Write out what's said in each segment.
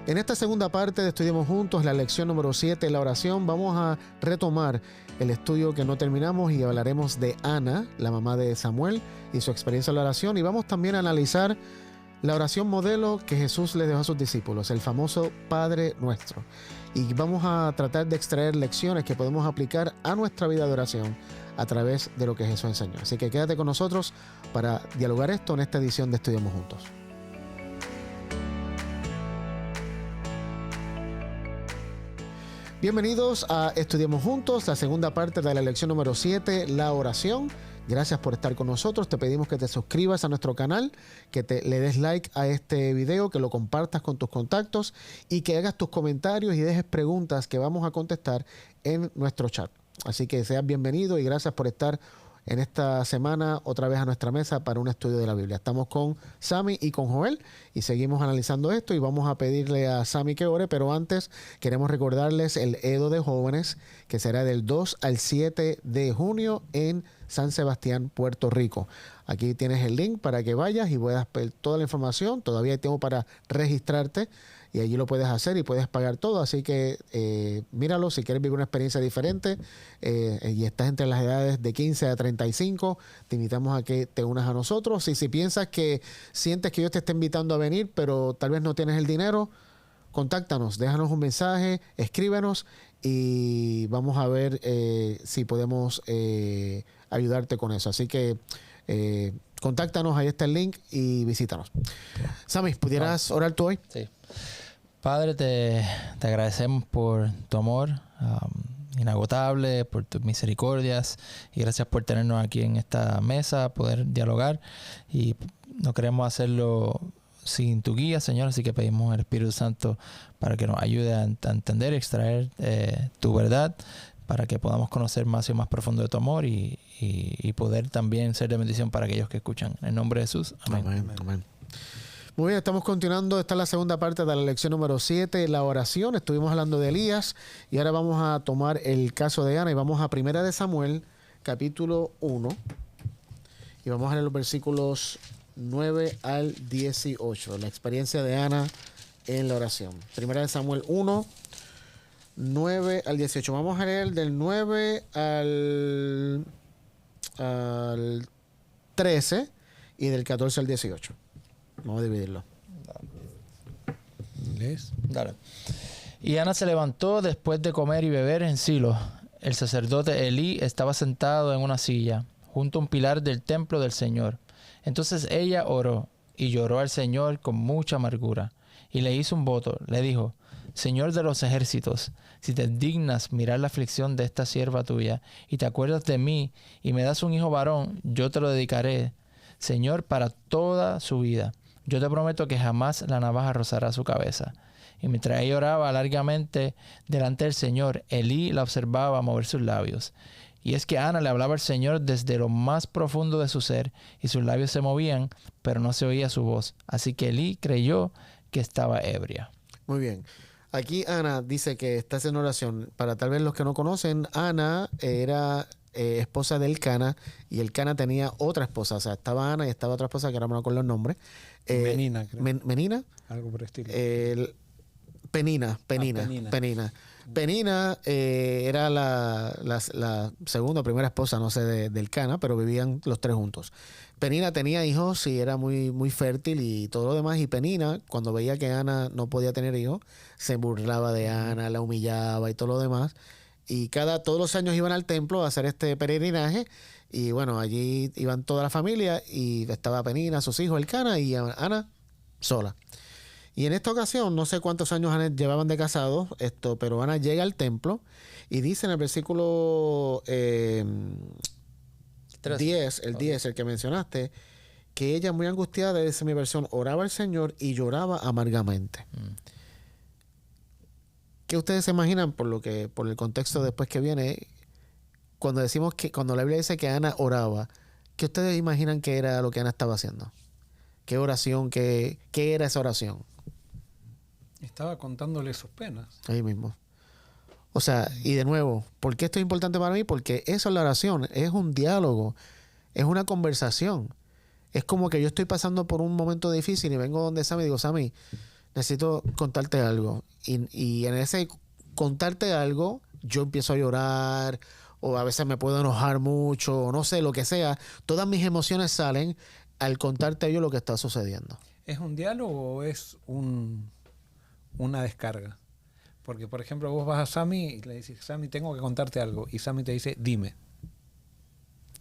En esta segunda parte de Estudiemos Juntos, la lección número 7, la oración, vamos a retomar el estudio que no terminamos y hablaremos de Ana, la mamá de Samuel, y su experiencia en la oración. Y vamos también a analizar la oración modelo que Jesús le dejó a sus discípulos, el famoso Padre Nuestro. Y vamos a tratar de extraer lecciones que podemos aplicar a nuestra vida de oración a través de lo que Jesús enseñó. Así que quédate con nosotros para dialogar esto en esta edición de Estudiemos Juntos. Bienvenidos a Estudiemos Juntos, la segunda parte de la lección número 7, la oración. Gracias por estar con nosotros. Te pedimos que te suscribas a nuestro canal, que le des like a este video, que lo compartas con tus contactos y que hagas tus comentarios y dejes preguntas que vamos a contestar en nuestro chat. Así que seas bienvenido y gracias por estar en esta semana otra vez a nuestra mesa para un estudio de la Biblia. Estamos con Sammy y con Joel y seguimos analizando esto y vamos a pedirle a Sammy que ore, pero antes queremos recordarles el Edo de Jóvenes que será del 2 al 7 de junio en San Sebastián, Puerto Rico. Aquí tienes el link para que vayas y puedas ver toda la información. Todavía hay tiempo para registrarte y allí lo puedes hacer y puedes pagar todo. Así que míralo si quieres vivir una experiencia diferente y estás entre las edades de 15 a 35. Te invitamos a que te unas a nosotros. Y si piensas que sientes que Dios te está invitando a venir, pero tal vez no tienes el dinero, contáctanos, déjanos un mensaje, escríbenos y vamos a ver si podemos ayudarte con eso. Así que contáctanos, ahí está el link y visítanos. Sammy, ¿pudieras orar tú hoy? Sí. Padre, te agradecemos por tu amor inagotable, por tus misericordias y gracias por tenernos aquí en esta mesa, poder dialogar y no queremos hacerlo sin tu guía, Señor, así que pedimos al Espíritu Santo para que nos ayude a entender y extraer tu verdad, para que podamos conocer más y más profundo de tu amor y poder también ser de bendición para aquellos que escuchan. En el nombre de Jesús. Amén. Amén. Amén. Muy bien, estamos continuando. Esta es la segunda parte de la lección número 7, la oración. Estuvimos hablando de Elías y ahora vamos a tomar el caso de Ana y vamos a 1 de Samuel, capítulo 1. Y vamos a leer los versículos 9 al 18. La experiencia de Ana en la oración. 1 de Samuel 1, 9 al 18. Vamos a leer del 9 al 13 y del 14 al 18. Vamos a dividirlo. ¿Lees? Dale. Y Ana se levantó después de comer y beber en Silo. El sacerdote Elí estaba sentado en una silla, junto a un pilar del templo del Señor. Entonces ella oró y lloró al Señor con mucha amargura. Y le hizo un voto. Le dijo: Señor de los ejércitos, si te dignas mirar la aflicción de esta sierva tuya, y te acuerdas de mí, y me das un hijo varón, yo te lo dedicaré, Señor, para toda su vida. Yo te prometo que jamás la navaja rozará su cabeza. Y mientras ella oraba largamente delante del Señor, Elí la observaba mover sus labios. Y es que Ana le hablaba al Señor desde lo más profundo de su ser, y sus labios se movían, pero no se oía su voz. Así que Elí creyó que estaba ebria. Muy bien. Aquí Ana dice que está haciendo oración. Para tal vez los que no conocen, Ana era esposa de Elcana y Elcana tenía otra esposa. O sea, estaba Ana y estaba otra esposa que ahora no me acuerdo el nombre. Menina, creo. ¿Menina? Algo por el estilo. Penina. Penina era la segunda o primera esposa, no sé, de Elcana, pero vivían los tres juntos. Penina tenía hijos y era muy, muy fértil y todo lo demás. Y Penina, cuando veía que Ana no podía tener hijos, se burlaba de Ana, la humillaba y todo lo demás. Y todos los años iban al templo a hacer este peregrinaje. Y bueno, allí iban toda la familia y estaba Penina, sus hijos, Elcana y Ana sola. Y en esta ocasión, no sé cuántos años llevaban de casados, pero Ana llega al templo y dice en el versículo 10, el que mencionaste, que ella muy angustiada, dice mi versión, oraba al Señor y lloraba amargamente. ¿Qué ustedes se imaginan por el contexto después que viene? Cuando la Biblia dice que Ana oraba, ¿qué ustedes imaginan que era lo que Ana estaba haciendo? ¿Qué oración? ¿Qué era esa oración? Estaba contándole sus penas. Ahí mismo. O sea, y de nuevo, ¿por qué esto es importante para mí? Porque eso es la oración, es un diálogo, es una conversación. Es como que yo estoy pasando por un momento difícil y vengo donde Sammy y digo, Sammy, necesito contarte algo. Y en ese contarte algo, yo empiezo a llorar, o a veces me puedo enojar mucho, o no sé, lo que sea. Todas mis emociones salen al contarte a ellos lo que está sucediendo. ¿Es un diálogo o es una descarga? Porque, por ejemplo, vos vas a Sammy y le dices, Sammy, tengo que contarte algo. Y Sammy te dice, dime.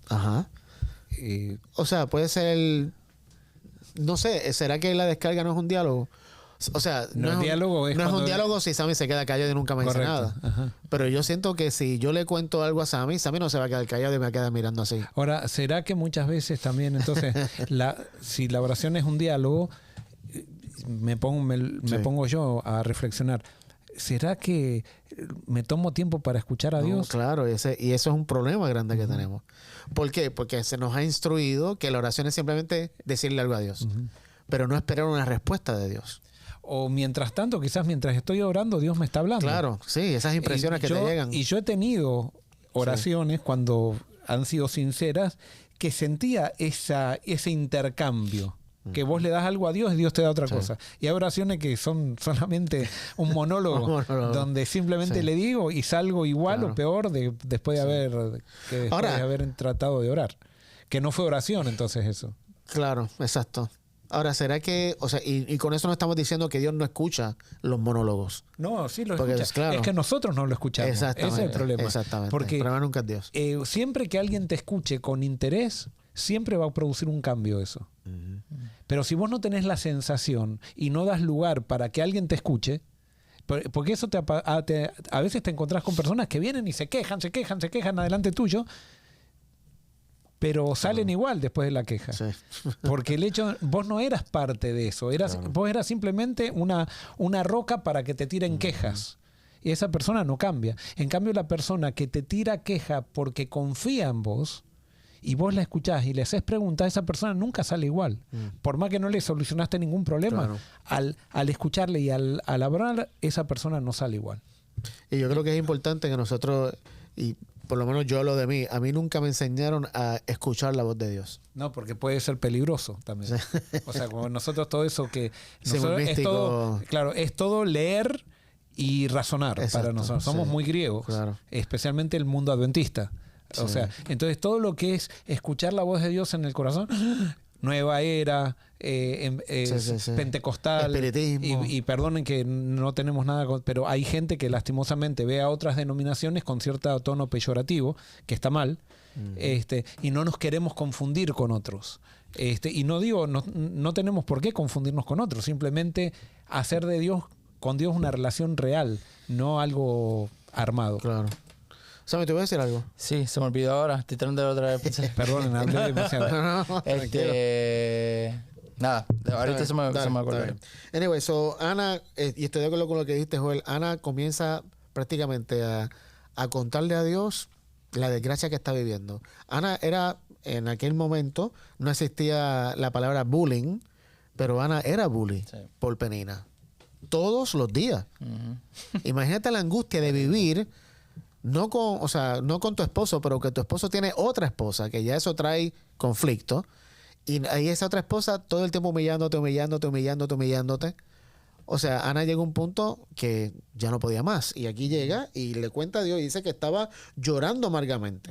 Ajá. O sea, puede ser... No sé, ¿será que la descarga no es un diálogo? O sea, no es un diálogo si Sammy se queda callado y nunca me dice nada. Ajá. Pero yo siento que si yo le cuento algo a Sammy, Sammy no se va a quedar callado y me va a quedar mirando así. Ahora, ¿será que muchas veces también, entonces, si la oración es un diálogo, me pongo yo a reflexionar, ¿será que me tomo tiempo para escuchar a Dios? Claro, y eso es un problema grande que tenemos. ¿Por qué? Porque se nos ha instruido que la oración es simplemente decirle algo a Dios, pero no esperar una respuesta de Dios. O mientras tanto, quizás mientras estoy orando, Dios me está hablando. Claro, sí, esas impresiones que te llegan. Y yo he tenido oraciones cuando han sido sinceras que sentía ese intercambio. Que vos le das algo a Dios y Dios te da otra cosa. Y hay oraciones que son solamente un monólogo, donde simplemente le digo y salgo igual o peor después de haber tratado de orar. Que no fue oración entonces eso. Claro, exacto. Ahora, ¿será que, o sea, y con eso no estamos diciendo que Dios no escucha los monólogos? No, sí lo escucha. Claro, es que nosotros no lo escuchamos. Exactamente. Ese es el problema. Exactamente. Porque el problema nunca es Dios. Siempre que alguien te escuche con interés, siempre va a producir un cambio eso. Pero si vos no tenés la sensación y no das lugar para que alguien te escuche, porque eso a veces te encontrás con personas que vienen y se quejan adelante tuyo, pero salen igual después de la queja. Sí. Porque el hecho, vos no eras parte de eso, vos eras simplemente una roca para que te tiren quejas. Y esa persona no cambia. En cambio, la persona que te tira queja porque confía en vos, y vos la escuchás y le haces preguntas, esa persona nunca sale igual. Por más que no le solucionaste ningún problema, al escucharle y al hablar, esa persona no sale igual. Y yo creo que es importante que nosotros, y por lo menos yo hablo de mí, a mí nunca me enseñaron a escuchar la voz de Dios. No, porque puede ser peligroso también. Sí. O sea, como nosotros todo eso que... es todo leer y razonar. Exacto, para nosotros. Somos muy griegos, especialmente el mundo adventista. O sea, entonces todo lo que es escuchar la voz de Dios en el corazón, nueva era, pentecostal, espiritismo. Y perdonen que no tenemos nada, pero hay gente que lastimosamente ve a otras denominaciones con cierto tono peyorativo, que está mal, y no nos queremos confundir con otros. Y no tenemos por qué confundirnos con otros, simplemente hacer con Dios una relación real, no algo armado. Claro. Sammy, ¿te voy a decir algo? Sí, se me olvidó ahora. Estoy tratando de otra vez. Perdón, hablé demasiado. Nada, ahorita se me acordó. Anyway, Ana, y estoy de acuerdo con lo que dijiste, Joel, Ana comienza prácticamente a contarle a Dios la desgracia que está viviendo. Ana era, en aquel momento, no existía la palabra bullying, pero Ana era bully por Penina. Todos los días. Imagínate la angustia de vivir... No con tu esposo, pero que tu esposo tiene otra esposa, que ya eso trae conflicto. Y ahí esa otra esposa todo el tiempo humillándote. O sea, Ana llegó a un punto que ya no podía más. Y aquí llega y le cuenta a Dios y dice que estaba llorando amargamente.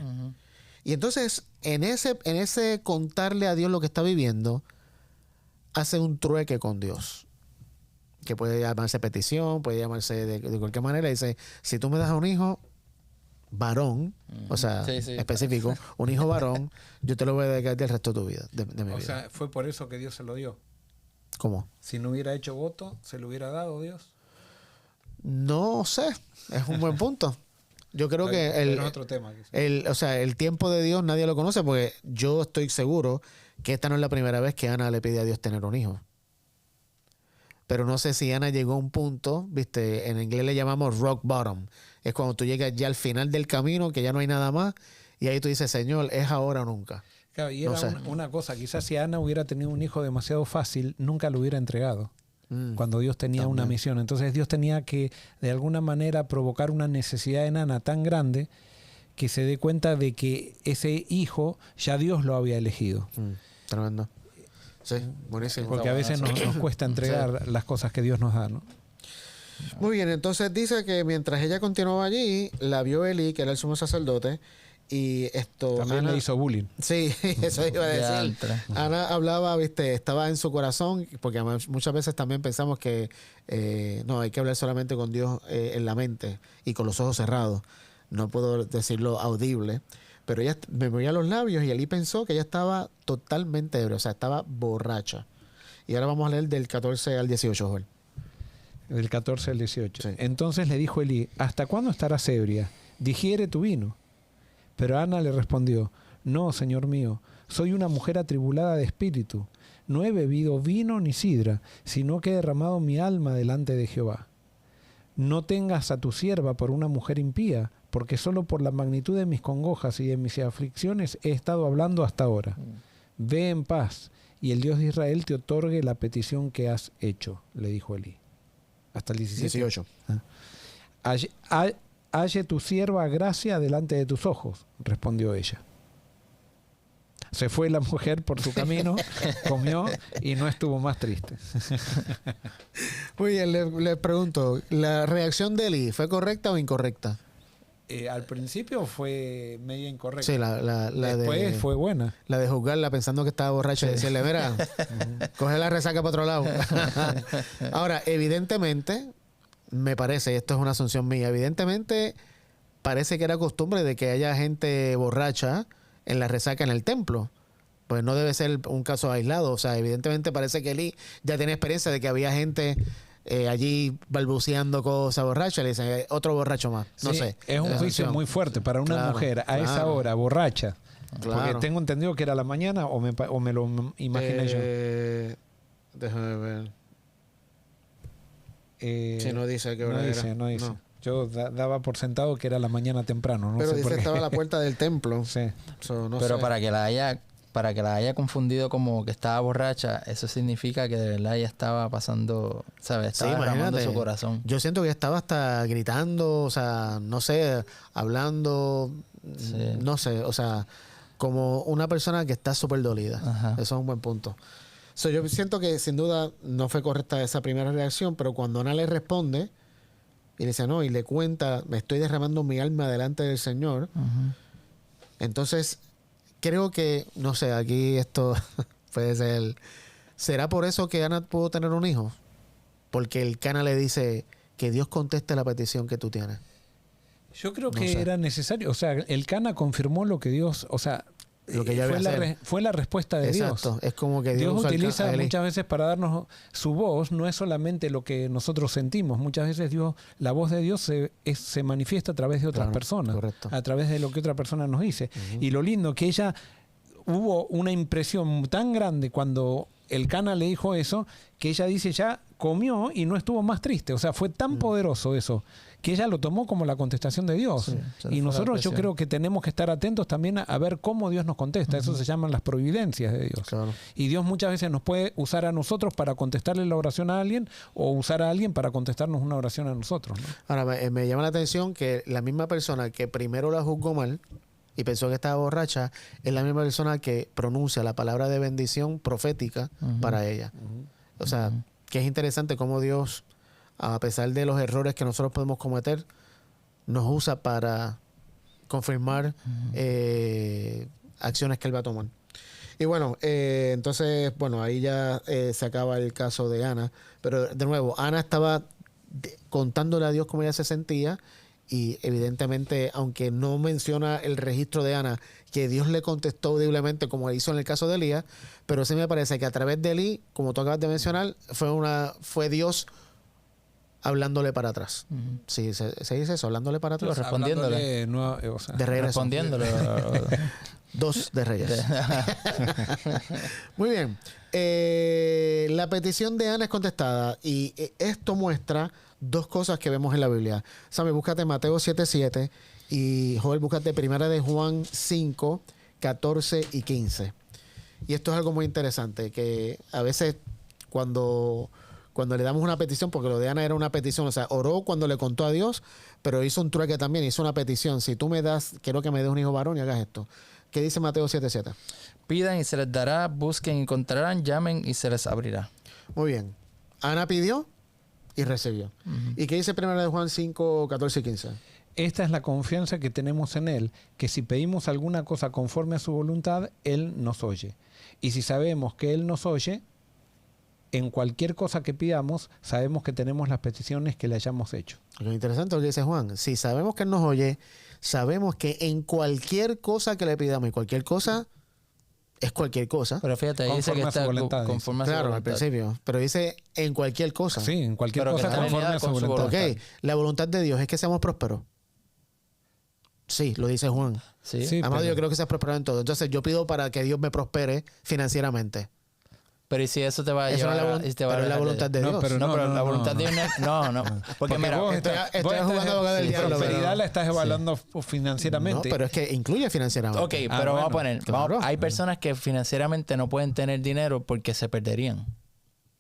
Y entonces, en ese contarle a Dios lo que está viviendo, hace un trueque con Dios. Que puede llamarse petición, puede llamarse de cualquier manera. Dice, si tú me das un hijo... varón, o sea, específico, un hijo varón, yo te lo voy a dedicar el resto de tu vida, de mi vida. O sea, fue por eso que Dios se lo dio. ¿Cómo? Si no hubiera hecho voto, ¿se lo hubiera dado Dios? No sé, es un buen punto. Yo creo que otro tema, el tiempo de Dios nadie lo conoce, porque yo estoy seguro que esta no es la primera vez que Ana le pide a Dios tener un hijo. Pero no sé si Ana llegó a un punto, viste, en inglés le llamamos rock bottom. Es cuando tú llegas ya al final del camino, que ya no hay nada más, y ahí tú dices, Señor, ¿es ahora o nunca? Claro, y era una cosa, quizás si Ana hubiera tenido un hijo demasiado fácil, nunca lo hubiera entregado. Cuando Dios tenía una misión. Entonces Dios tenía que, de alguna manera, provocar una necesidad en Ana tan grande que se dé cuenta de que ese hijo ya Dios lo había elegido. Tremendo. Sí, buenísimo. Porque a veces nos cuesta entregar las cosas que Dios nos da, ¿no? Muy bien, entonces dice que mientras ella continuaba allí, la vio Elí, que era el sumo sacerdote, y esto... También Ana, le hizo bullying. Sí, eso iba a decir. Ana hablaba, viste, estaba en su corazón, porque muchas veces también pensamos que no, hay que hablar solamente con Dios en la mente y con los ojos cerrados. No puedo decirlo audible, pero ella me movía los labios y Elí pensó que ella estaba totalmente ebria, o sea, estaba borracha. Y ahora vamos a leer del 14 al 18, Joel. Del 14 al 18. Sí. Entonces le dijo Elí, ¿hasta cuándo estarás ebria? Digiere tu vino. Pero Ana le respondió, no, señor mío, soy una mujer atribulada de espíritu. No he bebido vino ni sidra, sino que he derramado mi alma delante de Jehová. No tengas a tu sierva por una mujer impía, porque solo por la magnitud de mis congojas y de mis aflicciones he estado hablando hasta ahora. Ve en paz, y el Dios de Israel te otorgue la petición que has hecho, le dijo Elí. Hasta el 18. Halle tu sierva gracia delante de tus ojos, respondió ella. Se fue la mujer por su camino, comió y no estuvo más triste. Muy bien, le pregunto, ¿la reacción de Elí fue correcta o incorrecta? Al principio fue medio incorrecta. Sí, después fue buena. La de juzgarla pensando que estaba borracha y decirle, mira, coge la resaca para otro lado. Ahora, evidentemente, me parece, y esto es una asunción mía, evidentemente parece que era costumbre de que haya gente borracha en la resaca en el templo. Pues no debe ser un caso aislado. O sea, evidentemente parece que Elí ya tiene experiencia de que había gente allí balbuceando cosas borrachas. Le dicen, otro borracho más. No sí, sé. Es un juicio muy fuerte para una mujer a esa hora, borracha. Porque tengo entendido que era la mañana o me lo imaginé yo. Déjame ver. Si no dice qué hora era. No dice. Yo daba por sentado que era la mañana temprano. No pero sé dice estaba a la puerta del templo. Sí. No pero sé. para que la haya confundido como que estaba borracha, eso significa que de verdad ella estaba pasando, ¿sabes? Estaba derramando su corazón. Yo siento que estaba hasta gritando, o sea, no sé, hablando, sí. No sé, o sea, como una persona que está súper dolida. Ajá. Eso es un buen punto. Yo siento que sin duda no fue correcta esa primera reacción, pero cuando Ana le responde y le dice no, y le cuenta, me estoy derramando mi alma delante del Señor, entonces creo que, no sé, aquí esto puede ser, ¿será por eso que Ana pudo tener un hijo? Porque el Cana le dice que Dios conteste la petición que tú tienes. Yo creo que era necesario, o sea, el Cana confirmó lo que Dios, o sea, lo que ya fue la respuesta de Dios. Exacto. Es como que Dios utiliza muchas veces para darnos su voz, no es solamente lo que nosotros sentimos. Muchas veces la voz de Dios se manifiesta a través de otras personas, correcto. A través de lo que otra persona nos dice. Y lo lindo que ella hubo una impresión tan grande cuando el Cana le dijo eso, que ella dice ya comió y no estuvo más triste. O sea, fue tan poderoso eso, que ella lo tomó como la contestación de Dios. Sí, y nosotros yo creo que tenemos que estar atentos también a ver cómo Dios nos contesta. Eso se llaman las providencias de Dios. Claro. Y Dios muchas veces nos puede usar a nosotros para contestarle la oración a alguien o usar a alguien para contestarnos una oración a nosotros, ¿no? Ahora, me llama la atención que la misma persona que primero la juzgó mal y pensó que estaba borracha, es la misma persona que pronuncia la palabra de bendición profética para ella. O sea, que es interesante cómo Dios, a pesar de los errores que nosotros podemos cometer, nos usa para confirmar acciones que Él va a tomar. Y bueno, entonces, bueno, ahí ya se acaba el caso de Ana. Pero de nuevo, Ana estaba contándole a Dios cómo ella se sentía. Y evidentemente, aunque no menciona el registro de Ana, que Dios le contestó audiblemente como hizo en el caso de Elías, pero sí me parece que a través de Elí, como tú acabas de mencionar, fue Dios hablándole para atrás. Sí, se dice eso, hablándole para atrás. Respondiéndole. De regreso. Respondiéndole. Dos de Reyes. Muy bien. La petición de Ana es contestada y esto muestra dos cosas que vemos en la Biblia. Sammy, búscate Mateo 7:7 y Joel, búscate Primera de Juan 5, 14 y 15. Y esto es algo muy interesante, que a veces cuando le damos una petición, porque lo de Ana era una petición, o sea, oró cuando le contó a Dios, pero hizo un trueque también, hizo una petición. Si tú me das, quiero que me des un hijo varón y hagas esto. ¿Qué dice Mateo 7:7? Pidan y se les dará, busquen y encontrarán, llamen y se les abrirá. Muy bien. Ana pidió y recibió. ¿Y qué dice 1 de Juan 5, 14 y 15? Esta es la confianza que tenemos en Él, que si pedimos alguna cosa conforme a su voluntad, Él nos oye. Y si sabemos que Él nos oye, en cualquier cosa que pidamos, sabemos que tenemos las peticiones que le hayamos hecho. Lo interesante lo que dice Juan. Si sabemos que Él nos oye, sabemos que en cualquier cosa que le pidamos, y cualquier cosa es cualquier cosa. Pero fíjate, ahí dice que Conforme a su está voluntad, conforme a su Claro, al voluntad. principio. Pero dice en cualquier cosa. Sí, en cualquier Pero que cosa está conforme alineada a su con su voluntad. voluntad. Ok, la voluntad de Dios es que seamos prósperos. Sí, lo dice Juan. Sí. Sí, Amado, pero- yo creo que seas prosperado en todo. Entonces yo pido para que Dios me prospere financieramente. Pero ¿y si eso te va a Eso no llevar es la, a- y te va a pero es la alejar voluntad de No, Dios. pero No, pero la voluntad de Dios no. No. Porque mira, vos estoy estás- jugando estás- abogado del sí, diablo, prosperidad pero- la estás evaluando No, financieramente. pero es que incluye financieramente. ok, pero vamos a poner, claro. hay personas que financieramente no pueden tener dinero porque se perderían.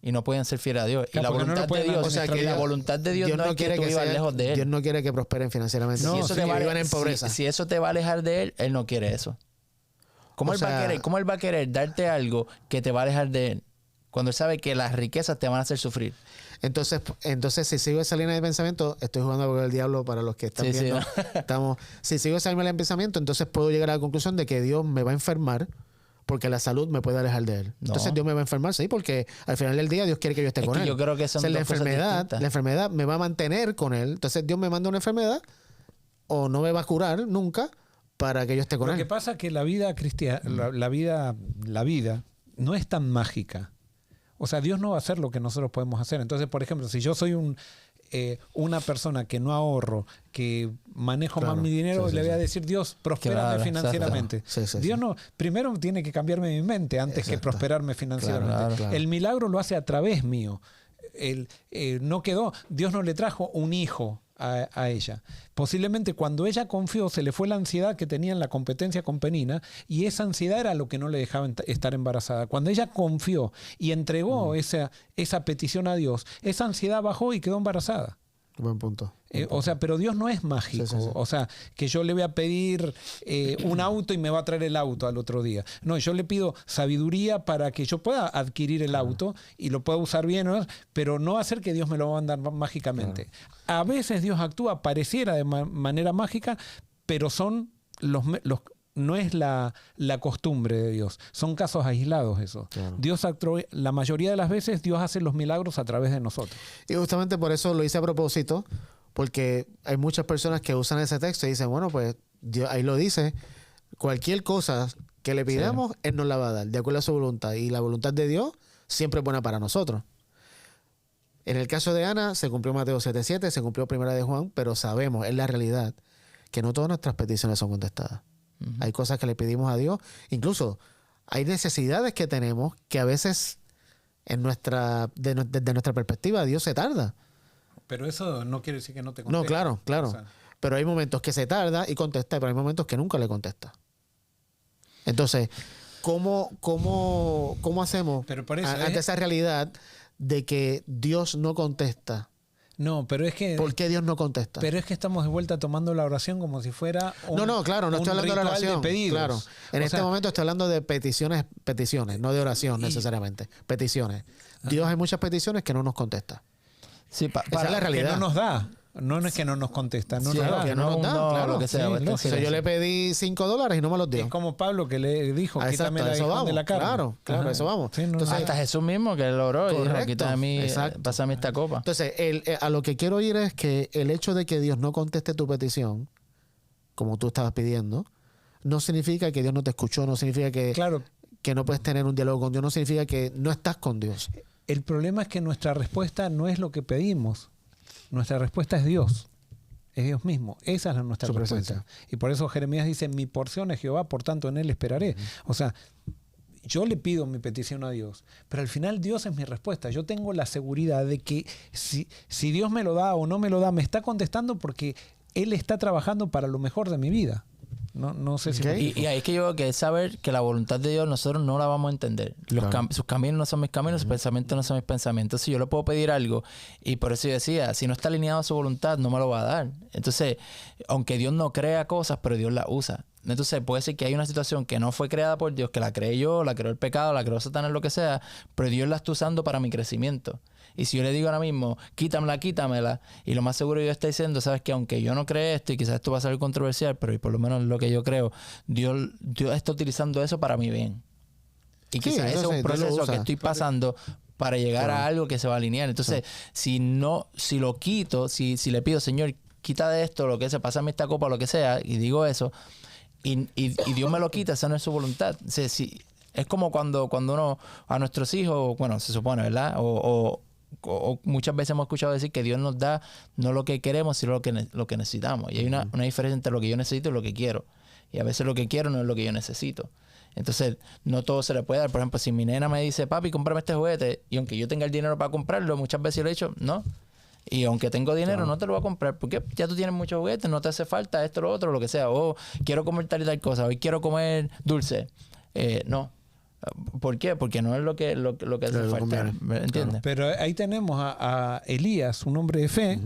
Y no pueden ser fieles a Dios. Y Claro, la porque no lo voluntad de pueden Dios, O sea, que la Dios- voluntad de Dios no es que tú vivas lejos de Él. Dios no quiere que prosperen financieramente. No, si eso sí, te va a- vivan en pobreza. si eso te va a alejar de Él, Él no quiere eso. ¿Cómo O Él va a sea- querer? ¿Cómo Él va a querer darte algo que te va a alejar de Él? Cuando Él sabe que las riquezas te van a hacer sufrir. Entonces, si sigo esa línea de pensamiento, estoy jugando con el diablo para los que están Sí, sí, viendo. ¿no? Si sigo esa línea de pensamiento, entonces puedo llegar a la conclusión de que Dios me va a enfermar porque la salud me puede alejar de Él. No. Entonces Dios me va a enfermar, sí, porque al final del día Dios quiere que yo esté Es con que Él. yo creo que son O sea, dos cosas distintas. la enfermedad me va a mantener con Él. Entonces Dios me manda una enfermedad o no me va a curar nunca para que yo esté con Lo Él. que pasa es que la vida cristiana, la vida no es tan mágica. O sea, Dios no va a hacer lo que nosotros podemos hacer. Entonces, por ejemplo, si yo soy una persona que no ahorro, que manejo Claro. más mi dinero, Sí, le sí, voy a sí. decir, Dios, prospérame Claro, financieramente. exacto. Sí, sí, Dios sí. no, primero tiene que cambiarme mi mente antes que Exacto. prosperarme financieramente. Claro, claro. El milagro lo hace a través mío. No quedó, Dios no le trajo un hijo a ella. Posiblemente cuando ella confió se le fue la ansiedad que tenía en la competencia con Penina y esa ansiedad era lo que no le dejaba estar embarazada. Cuando ella confió y entregó esa petición a Dios, esa ansiedad bajó y quedó embarazada. Buen punto. O sea, pero Dios no es mágico. Sí, sí, sí. O sea, que yo le voy a pedir un auto y me va a traer el auto al otro día. No, yo le pido sabiduría para que yo pueda adquirir el auto y lo pueda usar bien, ¿no? Pero no hacer que Dios me lo va a mandar mágicamente. A veces Dios actúa, pareciera de manera mágica, pero son no es la costumbre de Dios. Son casos aislados eso. Claro. Dios actúa, la mayoría de las veces Dios hace los milagros a través de nosotros. Y justamente por eso lo hice a propósito, porque hay muchas personas que usan ese texto y dicen, bueno, pues Dios, ahí lo dice, cualquier cosa que le pidamos, Él nos la va a dar, de acuerdo a su voluntad. Y la voluntad de Dios siempre es buena para nosotros. En el caso de Ana, se cumplió Mateo 7:7, se cumplió 1 de Juan, pero sabemos, es la realidad, que no todas nuestras peticiones son contestadas. Hay cosas que le pedimos a Dios. Incluso hay necesidades que tenemos que a veces desde nuestra perspectiva Dios se tarda. Pero eso no quiere decir que no te conteste. No, claro. O sea, Pero hay momentos que se tarda y contesta, pero hay momentos que nunca le contesta. Entonces, ¿cómo hacemos Pero por eso, ante esa realidad de que Dios no contesta? no, pero es que ¿Por qué Dios no contesta? pero es que estamos de vuelta tomando la oración como si fuera Claro, no un estoy hablando de la ritual oración. pedidos. Claro. En O este sea, momento estoy hablando de peticiones, no de oración necesariamente. Peticiones. Dios hay muchas peticiones que no nos contesta. Sí, Esa es la que realidad. no nos da. No es que no nos contesta, no Sí, nos claro, da. que no nos un dan, claro. lo que sea. Sí, cuestión lógico. O sea, silencio. yo le pedí $5 y no me los dio. Es como Pablo que le dijo, Ah, quítame exacto, el eso aguijón vamos. de la carne. Claro, Ajá. eso vamos. Sí, no, Entonces, Hasta Jesús mismo que él oró y dijo, Correcto, quita a mí, exacto. pásame esta copa. Entonces, a lo que quiero ir es que el hecho de que Dios no conteste tu petición, como tú estabas pidiendo, no significa que Dios no te escuchó, no significa que Claro, no puedes tener un diálogo con Dios, no significa que no estás con Dios. el problema es que nuestra respuesta no es lo que pedimos. Nuestra respuesta es Dios. Es Dios mismo. Esa es nuestra Su respuesta. presencia. Y por eso Jeremías dice, mi porción es Jehová, por tanto en él esperaré. O sea, yo le pido mi petición a Dios, pero al final Dios es mi respuesta. Yo tengo la seguridad de que si Dios me lo da o no me lo da, me está contestando porque Él está trabajando para lo mejor de mi vida. No sé si... Ok. Y ahí es que yo creo que es saber que la voluntad de Dios nosotros no la vamos a entender. Sus caminos no son mis caminos, sus pensamientos no son mis pensamientos. Si yo le puedo pedir algo, y por eso yo decía, si no está alineado a su voluntad, no me lo va a dar. Entonces, aunque Dios no crea cosas, pero Dios las usa. Entonces puede ser que hay una situación que no fue creada por Dios, que la creé yo, la creó el pecado, la creó Satanás, lo que sea, pero Dios la está usando para mi crecimiento. Y si yo le digo ahora mismo, quítamela, y lo más seguro Dios está diciendo, sabes que aunque yo no cree esto, y quizás esto va a ser controversial, pero por lo menos lo que yo creo, Dios está utilizando eso para mi bien. Y quizás ese es un proceso que estoy pasando para llegar a algo que se va a alinear. Entonces, si lo quito, si le pido, Señor, quita de esto, lo que se pasa en esta copa, lo que sea, y digo eso, y Dios me lo quita, esa no es su voluntad. O sea, es como cuando uno, a nuestros hijos, bueno, se supone, ¿verdad? O muchas veces hemos escuchado decir que Dios nos da no lo que queremos, sino lo que necesitamos. Y hay una diferencia entre lo que yo necesito y lo que quiero. Y a veces lo que quiero no es lo que yo necesito. Entonces, no todo se le puede dar. Por ejemplo, si mi nena me dice, papi, cómprame este juguete, y aunque yo tenga el dinero para comprarlo, muchas veces yo le he dicho, no. Y aunque tengo dinero, no te lo voy a comprar, porque ya tú tienes muchos juguetes, no te hace falta esto, lo otro, lo que sea. O quiero comer tal y tal cosa, hoy quiero comer dulce. No. ¿Por qué? Porque no es lo que hace falta. ¿Entiendes? Claro. Pero ahí tenemos a Elías, un hombre de fe,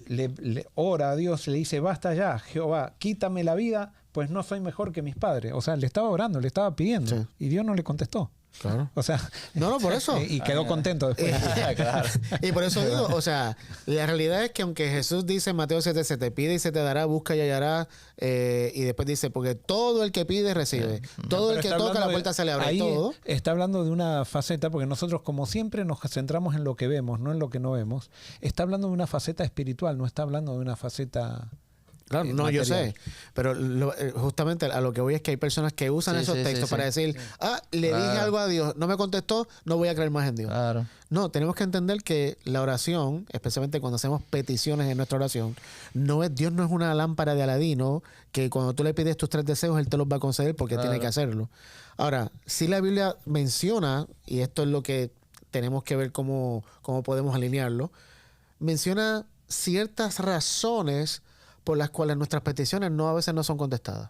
le ora a Dios, le dice, basta ya, Jehová, quítame la vida, pues no soy mejor que mis padres. O sea, le estaba orando, le estaba pidiendo, y Dios no le contestó. Claro. O sea, no, por eso. Y quedó contento después. Claro. Y por eso digo, o sea, la realidad es que aunque Jesús dice en Mateo 7, se te pide y se te dará, busca y hallará, y después dice, porque todo el que pide recibe, todo el que toca la puerta se le abre. Ahí todo. Está hablando de una faceta, porque nosotros como siempre nos centramos en lo que vemos, no en lo que no vemos. Está hablando de una faceta espiritual, no está hablando de una faceta... Claro, no, material. Yo sé, pero justamente a lo que voy es que hay personas que usan esos textos para decir, le dije algo a Dios, no me contestó, no voy a creer más en Dios. Claro. No, tenemos que entender que la oración, especialmente cuando hacemos peticiones en nuestra oración, Dios no es una lámpara de Aladino que cuando tú le pides tus 3 deseos, Él te los va a conceder porque tiene que hacerlo. Ahora, si la Biblia menciona, y esto es lo que tenemos que ver cómo podemos alinearlo, menciona ciertas razones por las cuales nuestras peticiones a veces no son contestadas.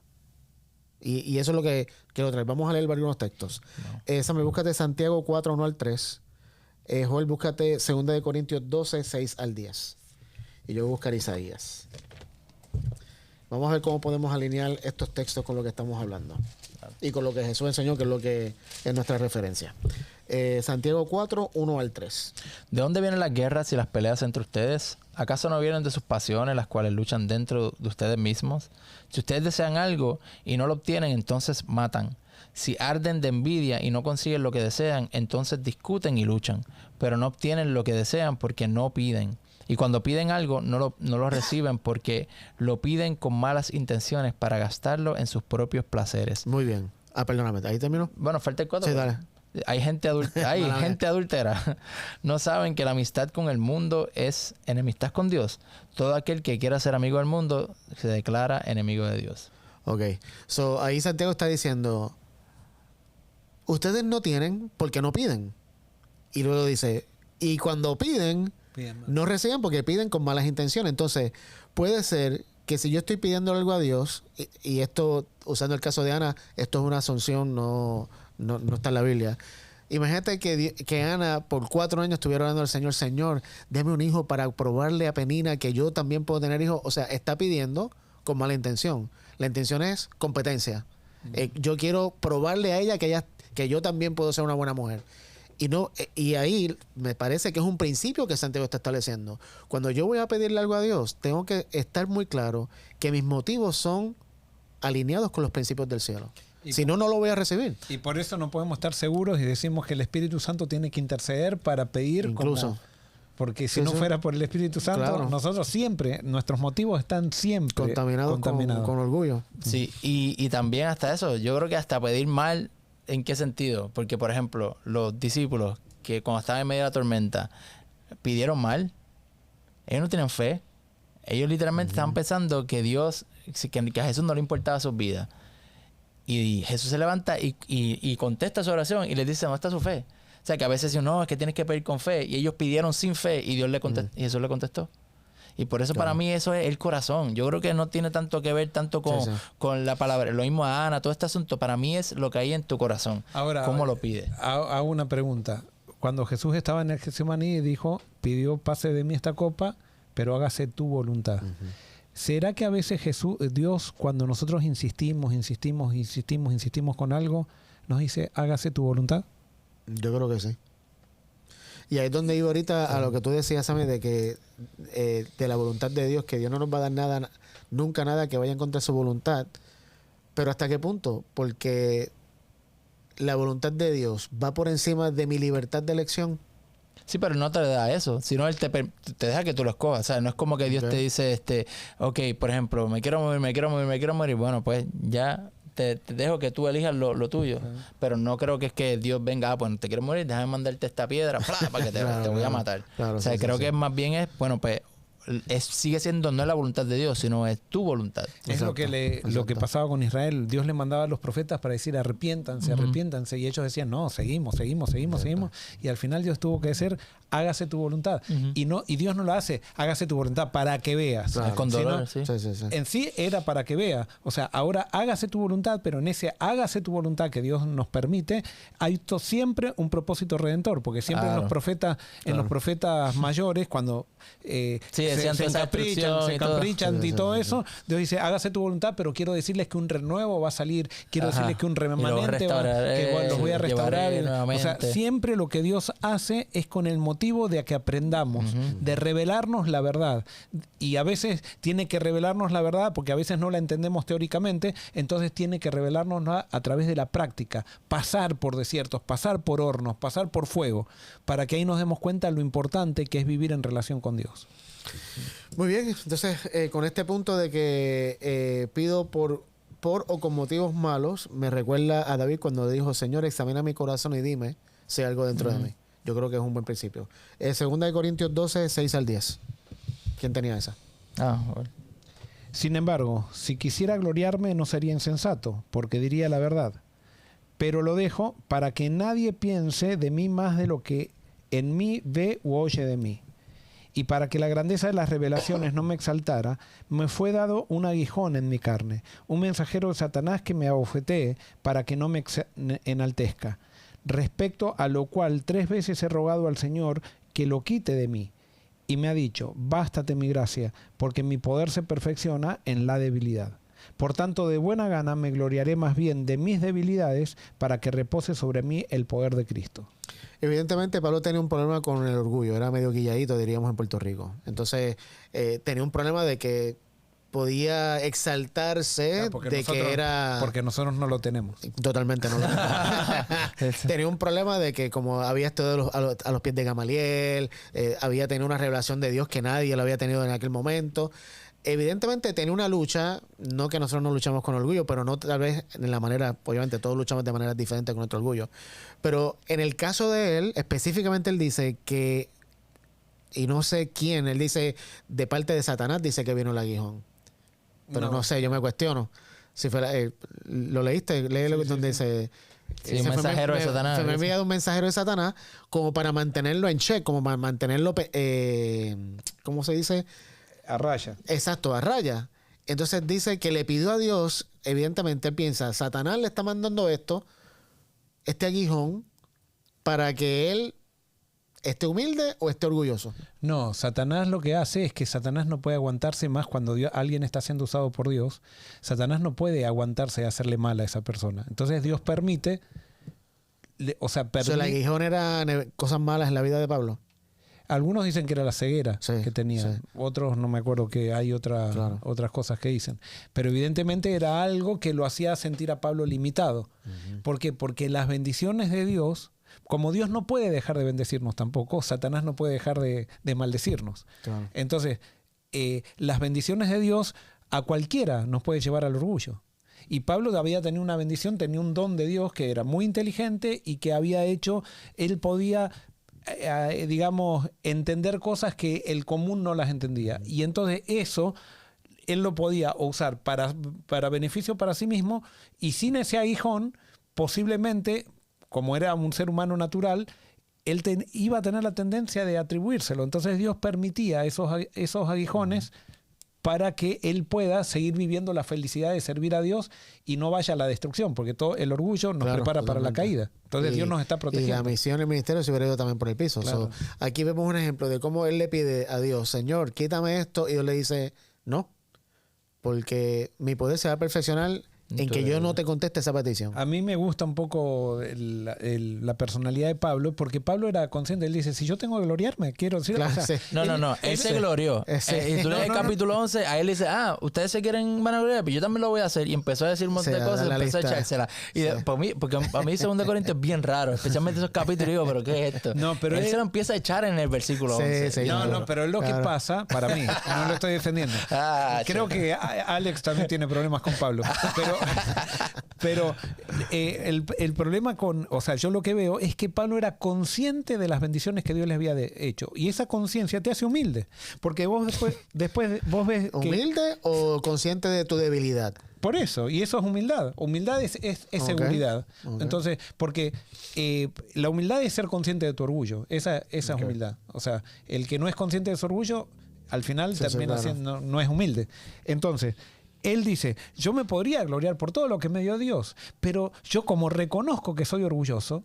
Y eso es lo que quiero traer. Vamos a leer algunos textos. Samuel, búscate Santiago 4, 1 al 3. Joel, búscate 2 Corintios 12, 6 al 10. Y yo voy a buscar Isaías. Vamos a ver cómo podemos alinear estos textos con lo que estamos hablando. Y con lo que Jesús enseñó, que es lo que es nuestra referencia. Santiago 4, 1 al 3. ¿De dónde vienen las guerras y las peleas entre ustedes? ¿Acaso no vienen de sus pasiones, las cuales luchan dentro de ustedes mismos? Si ustedes desean algo y no lo obtienen, entonces matan. Si arden de envidia y no consiguen lo que desean, entonces discuten y luchan. Pero no obtienen lo que desean porque no piden. Y cuando piden algo, no lo reciben porque lo piden con malas intenciones para gastarlo en sus propios placeres. Muy bien. Perdóname, ¿ahí terminó? Bueno, falta el 4. Sí, dale. Hay gente adúltera. No saben que la amistad con el mundo es enemistad con Dios. Todo aquel que quiera ser amigo del mundo se declara enemigo de Dios. Ok. So, ahí Santiago está diciendo, ustedes no tienen porque no piden. Y luego dice, y cuando piden, no reciben porque piden con malas intenciones. Entonces, puede ser que si yo estoy pidiendo algo a Dios, y esto, usando el caso de Ana, esto es una asunción, no está en la Biblia. Imagínate que Ana por 4 años estuviera orando al Señor, Señor, deme un hijo para probarle a Penina que yo también puedo tener hijos. O sea, está pidiendo con mala intención. La intención es competencia. Yo quiero probarle a ella que yo también puedo ser una buena mujer. Y ahí me parece que es un principio que Santiago está estableciendo. Cuando yo voy a pedirle algo a Dios, tengo que estar muy claro que mis motivos son alineados con los principios del cielo. Si no, no lo voy a recibir. Y por eso no podemos estar seguros y decimos que el Espíritu Santo tiene que interceder para pedir. Incluso. Porque si no fuera por el Espíritu Santo, claro, nosotros siempre, nuestros motivos están siempre contaminados. Con orgullo. Sí, y también hasta eso, yo creo que hasta pedir mal, ¿en qué sentido? Porque, por ejemplo, los discípulos que cuando estaban en medio de la tormenta pidieron mal, ellos no tienen fe. Ellos literalmente estaban pensando que que a Jesús no le importaba sus vidas. Y Jesús se levanta y contesta su oración y les dice, ¿dónde está su fe? O sea, que a veces dicen, no, es que tienes que pedir con fe. Y ellos pidieron sin fe y Dios le contestó, y Jesús le contestó. Y por eso para mí eso es el corazón. Yo creo que no tiene tanto que ver con la palabra. Lo mismo a Ana, todo este asunto, para mí es lo que hay en tu corazón. Ahora, ¿cómo lo pides? Hago una pregunta. Cuando Jesús estaba en el Getsemaní, pidió, pase de mí esta copa, pero hágase tu voluntad. ¿Será que a veces Dios, cuando nosotros insistimos con algo, nos dice, hágase tu voluntad? Yo creo que sí. Y ahí es donde iba ahorita a lo que tú decías, Sammy, de que de la voluntad de Dios, que Dios no nos va a dar nada, nunca nada que vaya en contra de su voluntad. Pero ¿hasta qué punto? Porque la voluntad de Dios va por encima de mi libertad de elección. Sí, pero no te da eso, sino Él te deja que tú lo escojas. O sea, no es como que Dios te dice, ok, por ejemplo, me quiero morir. Bueno, pues ya te dejo que tú elijas lo tuyo. Pero no creo que es que Dios venga, pues te quiero morir, déjame mandarte esta piedra, para que te voy a matar. Claro, o sea, creo que más bien es, bueno, pues sigue siendo no es la voluntad de Dios, sino es tu voluntad. Es lo que pasaba con Israel. Dios le mandaba a los profetas para decir arrepiéntanse, arrepiéntanse. Y ellos decían, no, seguimos. Y al final Dios tuvo que decir, hágase tu voluntad. Y Dios no lo hace, hágase tu voluntad para que veas. Claro. Con dolor, sí. En sí era para que vea. O sea, ahora hágase tu voluntad, pero en ese hágase tu voluntad que Dios nos permite, hay siempre un propósito redentor. Porque siempre en los profetas mayores, cuando se encaprichan y todo eso, Dios dice, hágase tu voluntad, pero quiero decirles que un renuevo va a salir, quiero decirles que un remanente que los voy a restaurar. O sea, siempre lo que Dios hace es con el motivo de que aprendamos, de revelarnos la verdad. Y a veces tiene que revelarnos la verdad porque a veces no la entendemos teóricamente, entonces tiene que revelarnos a través de la práctica, pasar por desiertos, pasar por hornos, pasar por fuego, para que ahí nos demos cuenta lo importante que es vivir en relación con Dios. Muy bien, entonces con este punto de que pido por o con motivos malos, me recuerda a David cuando dijo, Señor, examina mi corazón y dime si hay algo dentro de mí. Yo creo que es un buen principio. 2 Corintios 12, 6 al 10. ¿Quién tenía esa? Bueno. Sin embargo, si quisiera gloriarme no sería insensato, porque diría la verdad. Pero lo dejo para que nadie piense de mí más de lo que en mí ve u oye de mí. Y para que la grandeza de las revelaciones no me exaltara, me fue dado un aguijón en mi carne, un mensajero de Satanás que me abofetee para que no me enaltezca. Respecto a lo cual 3 veces he rogado al Señor que lo quite de mí. Y me ha dicho, bástate mi gracia, porque mi poder se perfecciona en la debilidad. Por tanto, de buena gana me gloriaré más bien de mis debilidades para que repose sobre mí el poder de Cristo. Evidentemente, Pablo tenía un problema con el orgullo. Era medio guilladito, diríamos, en Puerto Rico. Entonces, tenía un problema de que podía exaltarse porque nosotros no lo tenemos. Totalmente no lo tenemos. Tenía un problema de que como había estado a los pies de Gamaliel, había tenido una revelación de Dios que nadie lo había tenido en aquel momento. Evidentemente tenía una lucha, no que nosotros no luchamos con orgullo, pero no tal vez en la manera, obviamente todos luchamos de maneras diferentes con nuestro orgullo. Pero en el caso de él, específicamente él dice que, y no sé quién, él dice de parte de Satanás, dice que vino el aguijón. Pero no sé, yo me cuestiono. Si fuera, ¿lo leíste? Léelo donde dice... Sí, un mensajero de Satanás. Se me ha enviado un mensajero de Satanás como para mantenerlo en check, como para mantenerlo, ¿cómo se dice? A raya. Exacto, a raya. Entonces dice que le pidió a Dios, evidentemente él piensa, Satanás le está mandando este aguijón, para que él esté humilde o esté orgulloso. No, Satanás lo que hace es que Satanás no puede aguantarse más cuando alguien está siendo usado por Dios. Satanás no puede aguantarse y hacerle mal a esa persona. Entonces Dios permite, ¿El aguijón era cosas malas en la vida de Pablo? Algunos dicen que era la ceguera que tenía. Sí. Otros no me acuerdo, que hay otras cosas que dicen. Pero evidentemente era algo que lo hacía sentir a Pablo limitado. ¿Por qué? Porque las bendiciones de Dios, como Dios no puede dejar de bendecirnos tampoco, Satanás no puede dejar de maldecirnos. Claro. Entonces, las bendiciones de Dios a cualquiera nos puede llevar al orgullo. Y Pablo había tenido una bendición, tenía un don de Dios que era muy inteligente y que había hecho, él podía... digamos, entender cosas que el común no las entendía. Y entonces eso él lo podía usar para beneficio para sí mismo, y sin ese aguijón, posiblemente, como era un ser humano natural, él iba a tener la tendencia de atribuírselo. Entonces Dios permitía esos aguijones para que él pueda seguir viviendo la felicidad de servir a Dios y no vaya a la destrucción, porque todo el orgullo nos prepara para la caída. Entonces Dios nos está protegiendo. Y la misión del ministerio se hubiera ido también por el piso. Claro. Aquí vemos un ejemplo de cómo él le pide a Dios, Señor, quítame esto, y Dios le dice, no. porque mi poder se va a perfeccionar en que yo no te conteste esa petición. A mí me gusta un poco la personalidad de Pablo, porque Pablo era consciente. Él dice, si yo tengo que gloriarme, quiero decir... Claro, o sea, sí. No. Él se glorió. Y tú lees el capítulo 11, a él le dice, ustedes se quieren vanagloriar, pero yo también lo voy a hacer. Y empezó a decir un montón de cosas y empezó a echársela. Y porque para mí 2 Corintios es bien raro, especialmente esos capítulos. Digo, ¿pero qué es esto? No, pero él se lo empieza a echar en el versículo 11. Sí, no, pero es lo que pasa, para mí, no lo estoy defendiendo. Creo que Alex también tiene problemas con Pablo. Pero el problema o sea, yo lo que veo es que Pablo era consciente de las bendiciones que Dios les había hecho. Y esa conciencia te hace humilde. Porque vos después vos ves que... ¿Humilde o consciente de tu debilidad? Por eso, y eso es humildad. Humildad es seguridad. Okay. Entonces, porque la humildad es ser consciente de tu orgullo. Esa es humildad. O sea, el que no es consciente de su orgullo, al final termina siendo, no es humilde. Entonces, él dice, yo me podría gloriar por todo lo que me dio Dios, pero yo como reconozco que soy orgulloso,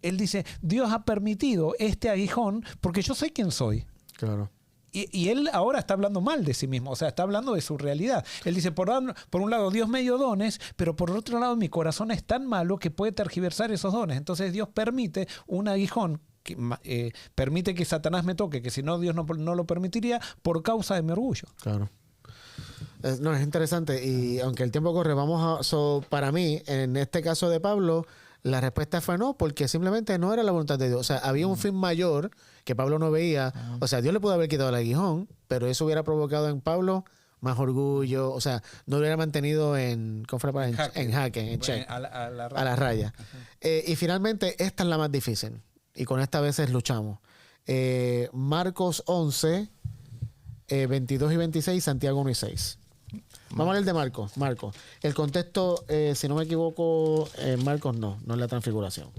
él dice, Dios ha permitido este aguijón porque yo soy quien soy. Claro. Y él ahora está hablando mal de sí mismo, o sea, está hablando de su realidad. Él dice, por un lado, Dios me dio dones, pero por otro lado, mi corazón es tan malo que puede tergiversar esos dones. Entonces Dios permite un aguijón, permite que Satanás me toque, que si no, Dios no lo permitiría por causa de mi orgullo. Claro. No, es interesante. Y aunque el tiempo corre, para mí, en este caso de Pablo, la respuesta fue no, porque simplemente no era la voluntad de Dios. O sea, había un fin mayor que Pablo no veía. O sea, Dios le pudo haber quitado el aguijón, pero eso hubiera provocado en Pablo más orgullo. O sea, no lo hubiera mantenido en jaque, en check, a la raya. Y finalmente, esta es la más difícil. Y con esta a veces luchamos. Marcos 11, 22 y 26, Santiago 1 y 6. Vamos a leer de Marcos. El contexto, si no me equivoco, Marcos no es la transfiguración.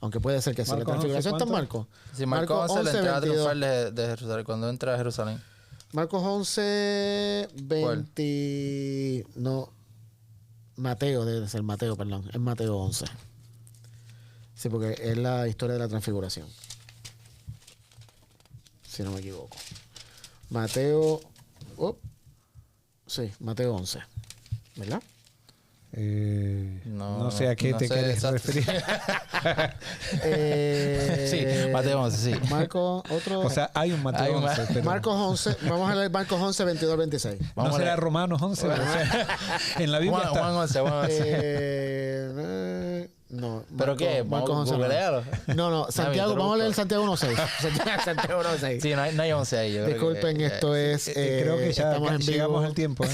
Aunque puede ser que sea la transfiguración. ¿Está en Marcos? Sí, Marcos 11, la entrada triunfal de Jerusalén, cuando entra a Jerusalén. Marcos 11, 20... ¿Cuál? No, Mateo, debe ser Mateo, perdón. Es Mateo 11. Sí, porque es la historia de la transfiguración. Si no me equivoco. Mateo... sí, Mateo 11. ¿Verdad? No sé a qué te quieres referir. Sí, Mateo 11, sí. Marcos, otro... O sea, hay un Mateo 11. Pero... Marcos 11, vamos a leer Marcos 11, 22, 26. ¿No será Romanos 11? O sea, en la Biblia está. Juan 11, Juan 11. No. ¿Pero qué? Marcos 11. No, Santiago, vamos a leer Santiago 1.6. Santiago 1.6. Sí, no hay 11 ahí. Disculpen, esto es... creo que ya llegamos al tiempo.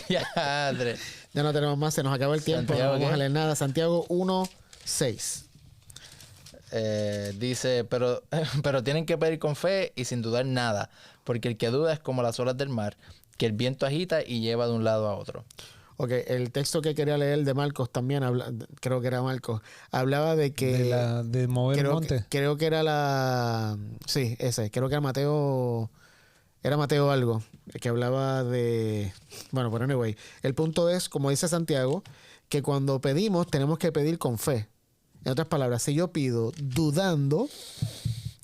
Ya, Andrés. Ya no tenemos más, se nos acabó el tiempo. Santiago, no vamos a leer nada. Santiago 1.6. Dice, pero tienen que pedir con fe y sin dudar nada, porque el que duda es como las olas del mar, que el viento agita y lleva de un lado a otro. Ok, el texto que quería leer de Marcos también, creo que era Marcos, hablaba de que... de mover el monte. Creo que era sí, ese, creo que era Mateo... Era Mateo algo, que hablaba de... Bueno, pero anyway, el punto es, como dice Santiago, que cuando pedimos tenemos que pedir con fe. En otras palabras, si yo pido dudando,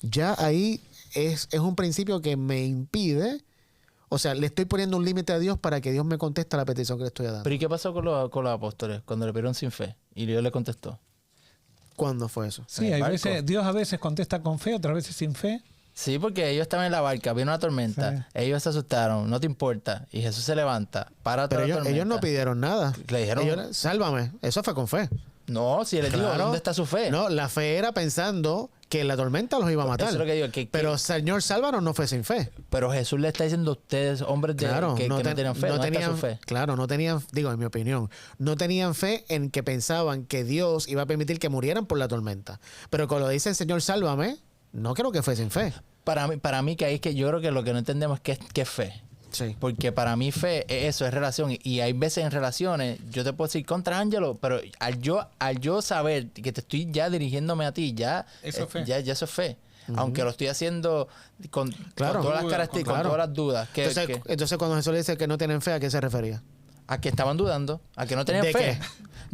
ya ahí es un principio que me impide... O sea, le estoy poniendo un límite a Dios para que Dios me conteste la petición que le estoy dando. ¿Pero y qué pasó con los apóstoles cuando le pidieron sin fe y Dios le contestó? ¿Cuándo fue eso? Sí, Dios a veces contesta con fe, otras veces sin fe. Sí, porque ellos estaban en la barca, vino una tormenta, sí. Ellos se asustaron, no te importa, y Jesús se levanta, para otra tormenta. Pero ellos no pidieron nada. Le dijeron, sálvame. Eso fue con fe. No, si él les dijo, ¿dónde está su fe? No, la fe era pensando que la tormenta los iba a matar. Eso es lo que digo. Pero Señor, sálvanos no fue sin fe. Pero Jesús le está diciendo a ustedes, hombres que no tenían fe, ¿dónde está su fe? Claro, no tenían, en mi opinión, no tenían fe en que pensaban que Dios iba a permitir que murieran por la tormenta. Pero cuando dicen, Señor, sálvame, no creo que fue sin fe. Para mí que ahí es que yo creo que lo que no entendemos es qué es fe. Sí. Porque para mí fe es eso, es relación. Y hay veces en relaciones, yo te puedo decir contra Ángelo, pero al yo saber que te estoy ya dirigiéndome a ti, ya eso es fe. Uh-huh. Aunque lo estoy haciendo con todas las características, con todas las dudas. Entonces, cuando Jesús le dice que no tienen fe, ¿a qué se refería? A que estaban dudando, a que no tenían fe. ¿Qué?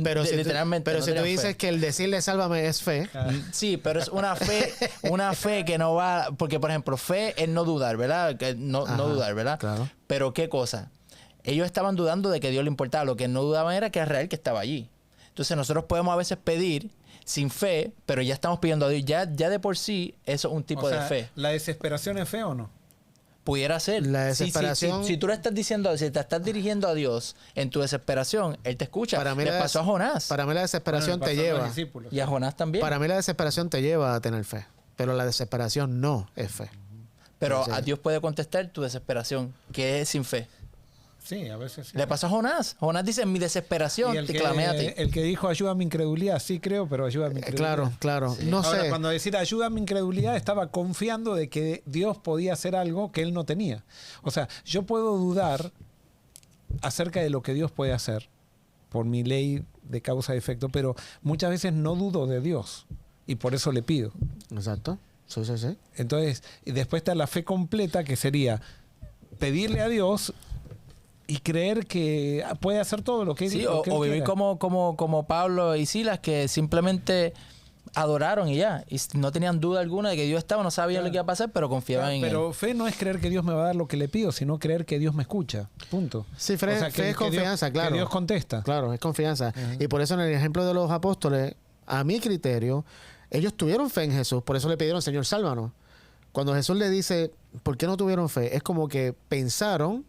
Pero literalmente. Pero si tú dices que el decirle sálvame es fe. Sí, pero es una fe que no va. Porque, por ejemplo, fe es no dudar, ¿verdad? No dudar, ¿verdad? Claro. Pero ¿qué cosa? ellos estaban dudando de que Dios le importaba. Lo que no dudaban era que Israel que estaba allí. Entonces nosotros podemos a veces pedir sin fe, pero ya estamos pidiendo a Dios. Ya de por sí eso es un tipo de fe. ¿La desesperación es fe o no? Pudiera ser. La desesperación. Si tú le estás diciendo, si te estás dirigiendo a Dios en tu desesperación, Él te escucha. Para mí le pasó a Jonás. Para mí la desesperación te lleva. Y a Jonás también. Para mí la desesperación te lleva a tener fe. Pero la desesperación no es fe. Pero a Dios puede contestar tu desesperación, que es sin fe. Sí, a veces sí. Le pasó a Jonás. Jonás dice, en mi desesperación te clamé a ti. El que dijo, ayuda a mi incredulidad, sí creo, pero ayuda a mi incredulidad. Claro. Sí. No Ahora, sé. cuando decir ayuda a mi incredulidad, estaba confiando de que Dios podía hacer algo que él no tenía. O sea, yo puedo dudar acerca de lo que Dios puede hacer por mi ley de causa y efecto, pero muchas veces no dudo de Dios y por eso le pido. Exacto. Sí. Entonces, y después está la fe completa, que sería pedirle a Dios y creer que puede hacer todo lo que, Sí, lo que él o vivir quiera. como Pablo y Silas, que simplemente adoraron y ya. Y no tenían duda alguna de que Dios estaba, no sabían lo que iba a pasar, pero confiaban en Él. Pero fe no es creer que Dios me va a dar lo que le pido, sino creer que Dios me escucha. Punto. Sí, fe es confianza, Dios, claro. Que Dios contesta. Claro, es confianza. Y por eso en el ejemplo de los apóstoles, a mi criterio, ellos tuvieron fe en Jesús. Por eso le pidieron, Señor, sálvanos. Cuando Jesús le dice, ¿por qué no tuvieron fe? Es como que pensaron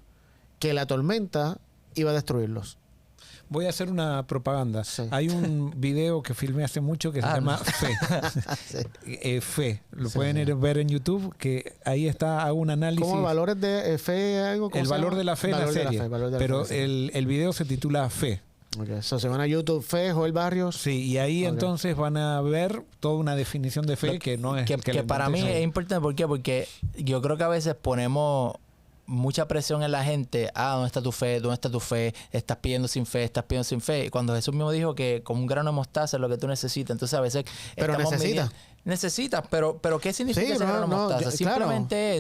que la tormenta iba a destruirlos. Voy a hacer una propaganda. Sí. Hay un video que filmé hace mucho que se llama Fe. Fe. Lo pueden ir a ver en YouTube, que ahí está, hago un análisis. ¿Cómo valores de fe? Algo, El valor de la fe en la serie. Pero el video se titula Fe. Okay. So, se van a YouTube, Fe, Joel Barrios. Sí, y ahí entonces van a ver toda una definición de fe que no es... Que para mí es importante. ¿Por qué? Porque yo creo que a veces ponemos mucha presión en la gente. ¿Dónde está tu fe? ¿Dónde está tu fe? Estás pidiendo sin fe, estás pidiendo sin fe. Y cuando Jesús mismo dijo que como un grano de mostaza es lo que tú necesitas. Entonces a veces... Pero necesitas, pero ¿qué significa ese grano de mostaza? Simplemente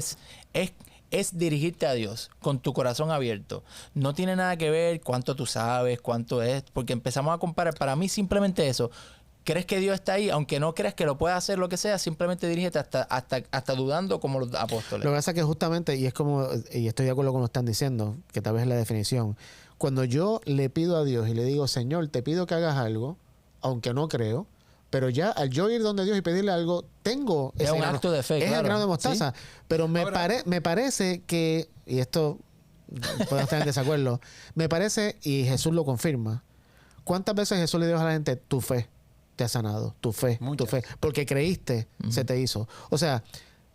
es dirigirte a Dios con tu corazón abierto. No tiene nada que ver cuánto tú sabes, cuánto es, porque empezamos a comparar. Para mí simplemente eso. ¿Crees que Dios está ahí? Aunque no creas que lo pueda hacer, lo que sea, simplemente dirígete hasta dudando como los apóstoles. Lo que pasa es que justamente, y estoy de acuerdo con lo que están diciendo, que tal vez es la definición, cuando yo le pido a Dios y le digo, Señor, te pido que hagas algo, aunque no creo, pero ya al yo ir donde Dios y pedirle algo, tengo ese grano. Acto de fe, es el grano de mostaza. ¿Sí? Pero me parece que, y esto puedo estar en desacuerdo, me parece, y Jesús lo confirma, ¿cuántas veces Jesús le dijo a la gente, tu fe te ha sanado, tu fe, porque creíste, se te hizo? O sea,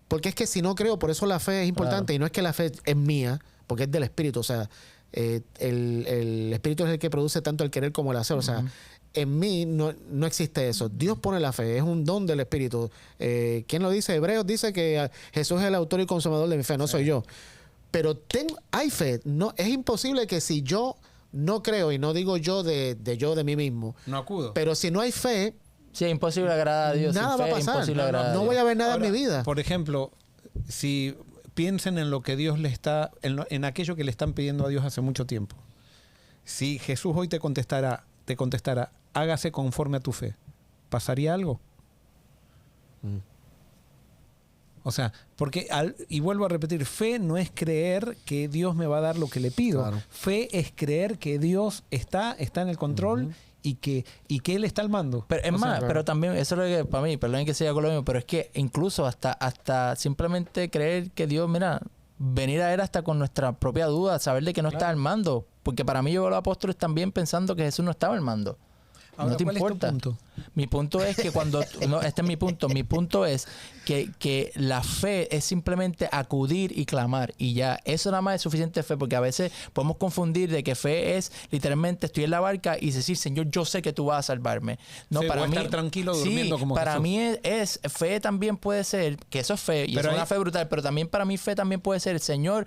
porque es que si no creo, por eso la fe es importante, y no es que la fe es mía, porque es del Espíritu, o sea, el Espíritu es el que produce tanto el querer como el hacer, o sea, en mí no existe eso. Dios pone la fe, es un don del Espíritu. ¿Quién lo dice? Hebreos dice que Jesús es el autor y consumador de mi fe, no soy yo. Pero hay fe. No, es imposible que si yo no creo, y no digo yo de mí mismo, no acudo. Pero si no hay fe, sí, es imposible agradar a Dios. Nada va a pasar. No voy a ver nada en mi vida. Por ejemplo, si piensen en lo que Dios le está, en aquello que le están pidiendo a Dios hace mucho tiempo. Si Jesús hoy te contestara, hágase conforme a tu fe, ¿pasaría algo? O sea, porque, y vuelvo a repetir, fe no es creer que Dios me va a dar lo que le pido. Claro. Fe es creer que Dios está en el control y que Él está al mando. Pero es más, pero también, eso es lo que para mí, perdón que sea con lo mismo, pero es que incluso hasta simplemente creer que Dios, mira, venir a Él hasta con nuestra propia duda, saber de que no está al mando. Porque para mí yo veo a los apóstoles también pensando que Jesús no estaba al mando. Ahora, no te ¿cuál importa. Es tu punto? Mi punto es que cuando... no, este es mi punto. Mi punto es que la fe es simplemente acudir y clamar. Y ya, eso nada más es suficiente fe. Porque a veces podemos confundir de que fe es literalmente estoy en la barca y decir, Señor, yo sé que tú vas a salvarme. No, sí, para mí... estar tranquilo durmiendo como para Jesús. mí es... Fe también puede ser, que eso es fe, y es una fe brutal, pero también para mí fe también puede ser, Señor,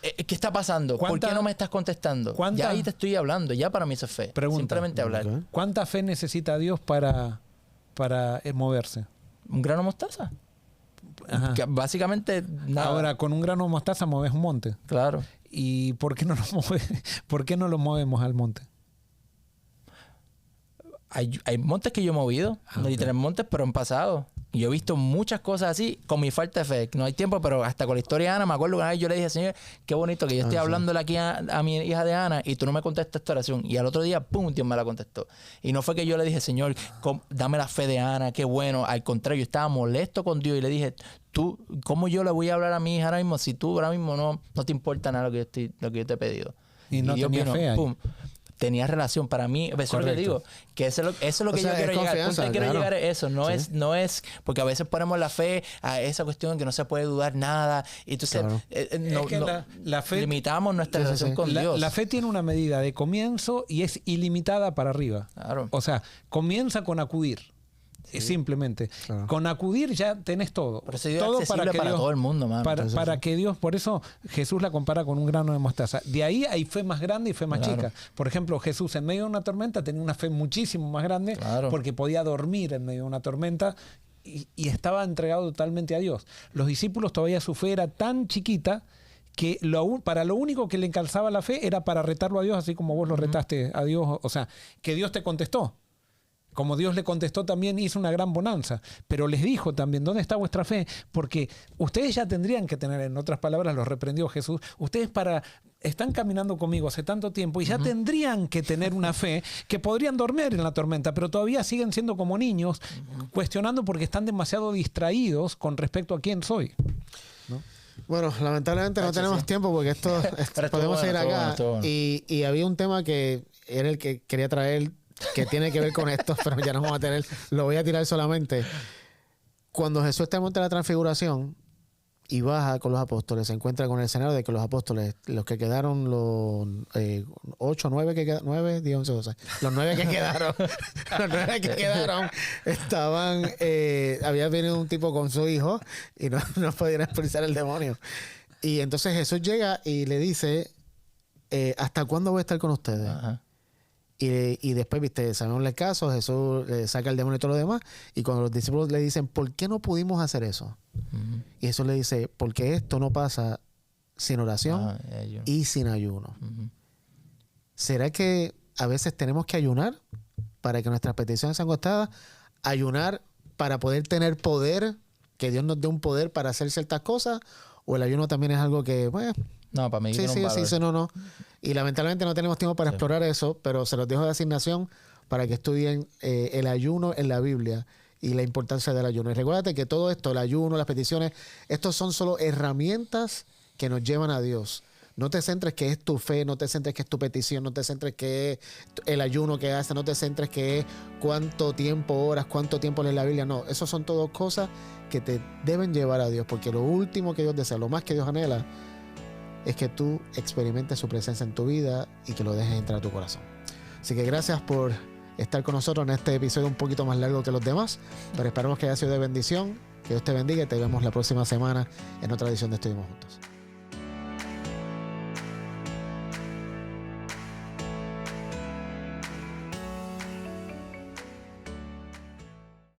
¿qué está pasando? ¿Por qué no me estás contestando? Ya ahí te estoy hablando. Ya para mí eso es fe. Simplemente hablar. Okay. ¿Cuánta fe necesita Dios para moverse? Un grano de mostaza. Que básicamente nada. Ahora, con un grano de mostaza mueves un monte. Claro. ¿Y por qué no lo movemos al monte? Hay montes que yo he movido, literalmente montes, pero en pasado. Y yo he visto muchas cosas así con mi falta de fe. No hay tiempo, pero hasta con la historia de Ana, me acuerdo que una vez yo le dije, Señor, qué bonito que yo estoy hablándole aquí a mi hija de Ana y tú no me contestas esta oración. Y al otro día, pum, Dios me la contestó. Y no fue que yo le dije, Señor, dame la fe de Ana, qué bueno. Al contrario, yo estaba molesto con Dios y le dije, tú, ¿cómo yo le voy a hablar a mi hija ahora mismo si tú ahora mismo no te importa nada lo que yo te he pedido? Y no Dios tenía vino, fe ahí. pum. Tenía relación. Para mí, eso es lo que digo, que eso es lo que yo quiero llegar. El punto que quiero llegar es eso. No es, porque a veces ponemos la fe a esa cuestión que no se puede dudar nada. Y entonces la fe, limitamos nuestra relación con Dios. La fe tiene una medida de comienzo y es ilimitada para arriba. Claro. O sea, comienza con acudir. Simplemente. Claro. Con acudir ya tenés todo. Pero eso es todo para Dios, todo el mundo, mano. Para que Dios, por eso Jesús la compara con un grano de mostaza. De ahí hay fe más grande y fe más chica. Por ejemplo, Jesús en medio de una tormenta tenía una fe muchísimo más grande porque podía dormir en medio de una tormenta y estaba entregado totalmente a Dios. Los discípulos todavía su fe era tan chiquita que para lo único que le encalzaba la fe era para retarlo a Dios, así como vos lo retaste a Dios. O sea, que Dios te contestó. Como Dios le contestó, también hizo una gran bonanza. Pero les dijo también, ¿dónde está vuestra fe? Porque ustedes ya tendrían que tener, en otras palabras, los reprendió Jesús, ustedes están caminando conmigo hace tanto tiempo y ya tendrían que tener una fe que podrían dormir en la tormenta, pero todavía siguen siendo como niños, cuestionando porque están demasiado distraídos con respecto a quién soy. ¿No? Bueno, lamentablemente no tenemos tiempo porque esto podemos seguir acá. Y había un tema que era el que quería traer, que tiene que ver con esto, pero ya no vamos a tener, lo voy a tirar solamente. Cuando Jesús está en el monte de la transfiguración y baja con los apóstoles, se encuentra con el escenario de que los apóstoles, los que quedaron, los 8, 9 que quedaron, 9, 10, 11, 12, los 9 que quedaron, los 9 que quedaron estaban, había venido un tipo con su hijo y no podían expulsar el demonio. Y entonces Jesús llega y le dice, ¿hasta cuándo voy a estar con ustedes? Ajá. Y después, viste, sabemos el caso, Jesús saca el demonio y todo lo demás, y cuando los discípulos le dicen, ¿por qué no pudimos hacer eso? Y Jesús le dice, porque esto no pasa sin oración y sin ayuno. ¿Será que a veces tenemos que ayunar para que nuestras peticiones sean contestadas? ¿Ayunar para poder tener poder, que Dios nos dé un poder para hacer ciertas cosas? ¿O el ayuno también es algo que, bueno... No, para mí sí, no. Y lamentablemente no tenemos tiempo para explorar eso, pero se los dejo de asignación para que estudien el ayuno en la Biblia y la importancia del ayuno. Y recuérdate que todo esto, el ayuno, las peticiones, estos son solo herramientas que nos llevan a Dios. No te centres que es tu fe, no te centres que es tu petición, no te centres que es el ayuno que haces, no te centres que es cuánto tiempo oras, cuánto tiempo lees la Biblia. No, eso son todas cosas que te deben llevar a Dios, porque lo último que Dios desea, lo más que Dios anhela, es que tú experimentes su presencia en tu vida y que lo dejes entrar a tu corazón. Así que gracias por estar con nosotros en este episodio un poquito más largo que los demás, pero esperamos que haya sido de bendición. Que Dios te bendiga y te vemos la próxima semana en otra edición de Estudimos Juntos.